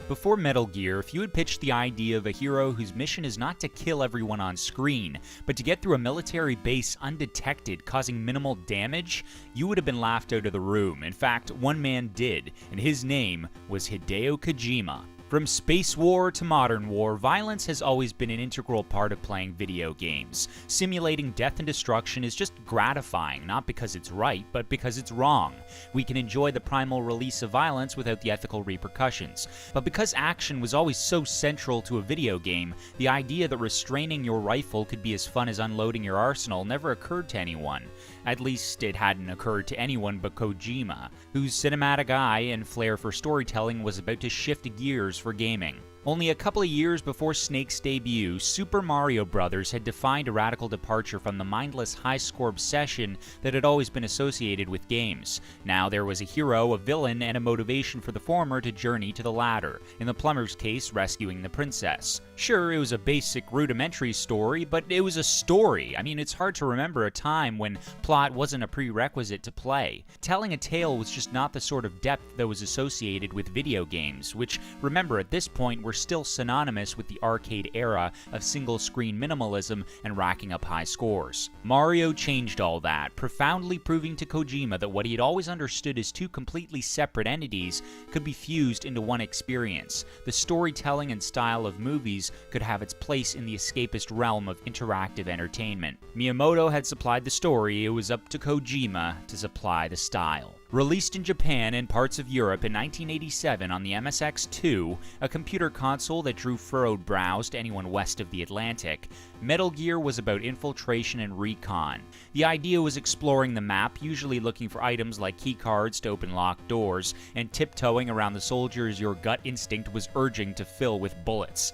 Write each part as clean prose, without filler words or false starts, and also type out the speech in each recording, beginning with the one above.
Before Metal Gear, if you had pitched the idea of a hero whose mission is not to kill everyone on screen, but to get through a military base undetected, causing minimal damage, you would have been laughed out of the room. In fact, one man did, and his name was Hideo Kojima. From space war to modern war, violence has always been an integral part of playing video games. Simulating death and destruction is just gratifying, not because it's right, but because it's wrong. We can enjoy the primal release of violence without the ethical repercussions. But because action was always so central to a video game, the idea that restraining your rifle could be as fun as unloading your arsenal never occurred to anyone. At least it hadn't occurred to anyone but Kojima, whose cinematic eye and flair for storytelling was about to shift gears for gaming. Only a couple of years before Snake's debut, Super Mario Bros. Had defined a radical departure from the mindless high-score obsession that had always been associated with games. Now there was a hero, a villain, and a motivation for the former to journey to the latter, in the plumber's case, rescuing the princess. Sure, it was a basic, rudimentary story, but it was a story. I mean, it's hard to remember a time when plot wasn't a prerequisite to play. Telling a tale was just not the sort of depth that was associated with video games, which, remember, at this point were still synonymous with the arcade era of single-screen minimalism and racking up high scores. Mario changed all that, profoundly proving to Kojima that what he had always understood as two completely separate entities could be fused into one experience. The storytelling and style of movies could have its place in the escapist realm of interactive entertainment. Miyamoto had supplied the story, it was up to Kojima to supply the style. Released in Japan and parts of Europe in 1987 on the MSX2, a computer console that drew furrowed brows to anyone west of the Atlantic, Metal Gear was about infiltration and recon. The idea was exploring the map, usually looking for items like keycards to open locked doors, and tiptoeing around the soldiers your gut instinct was urging to fill with bullets.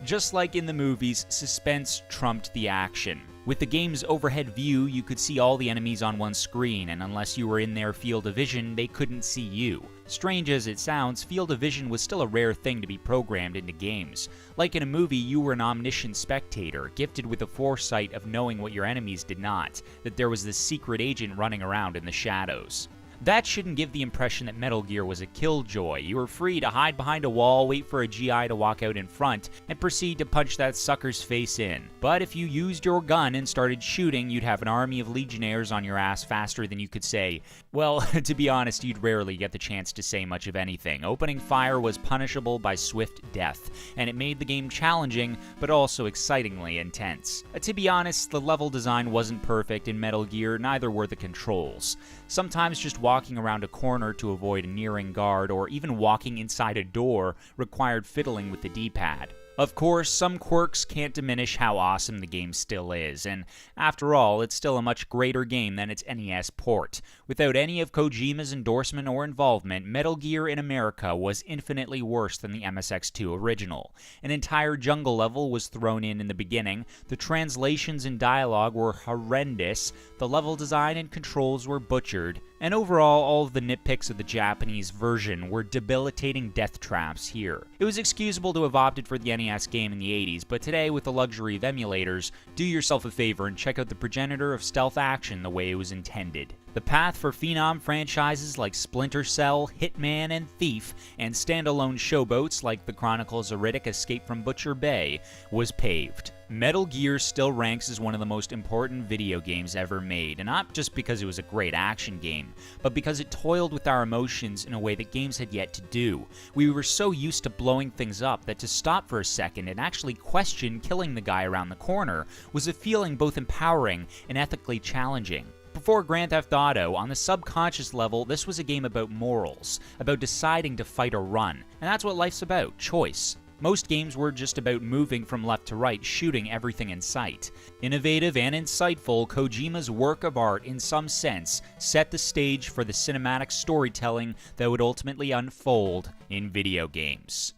Just like in the movies, suspense trumped the action. With the game's overhead view, you could see all the enemies on one screen, and unless you were in their field of vision, they couldn't see you. Strange as it sounds, field of vision was still a rare thing to be programmed into games. Like in a movie, you were an omniscient spectator, gifted with the foresight of knowing what your enemies did not, that there was this secret agent running around in the shadows. That shouldn't give the impression that Metal Gear was a killjoy. You were free to hide behind a wall, wait for a GI to walk out in front, and proceed to punch that sucker's face in. But if you used your gun and started shooting, you'd have an army of legionnaires on your ass faster than you could say. Well, to be honest, you'd rarely get the chance to say much of anything. Opening fire was punishable by swift death, and it made the game challenging, but also excitingly intense. To be honest, the level design wasn't perfect in Metal Gear, neither were the controls. Sometimes just walking around a corner to avoid a nearing guard, or even walking inside a door, required fiddling with the D-pad. Of course, some quirks can't diminish how awesome the game still is, and after all, it's still a much greater game than its NES port. Without any of Kojima's endorsement or involvement, Metal Gear in America was infinitely worse than the MSX2 original. An entire jungle level was thrown in the beginning, the translations and dialogue were horrendous, the level design and controls were butchered, and overall, all of the nitpicks of the Japanese version were debilitating death traps here. It was excusable to have opted for the NES game in the 80s, but today, with the luxury of emulators, do yourself a favor and check out the progenitor of stealth action the way it was intended. The path for phenom franchises like Splinter Cell, Hitman, and Thief, and standalone showboats like the Chronicles of Riddick Escape from Butcher Bay, was paved. Metal Gear still ranks as one of the most important video games ever made, and not just because it was a great action game, but because it toiled with our emotions in a way that games had yet to do. We were so used to blowing things up that to stop for a second and actually question killing the guy around the corner was a feeling both empowering and ethically challenging. Before Grand Theft Auto, on the subconscious level, this was a game about morals, about deciding to fight or run, and that's what life's about, choice. Most games were just about moving from left to right, shooting everything in sight. Innovative and insightful, Kojima's work of art, in some sense, set the stage for the cinematic storytelling that would ultimately unfold in video games.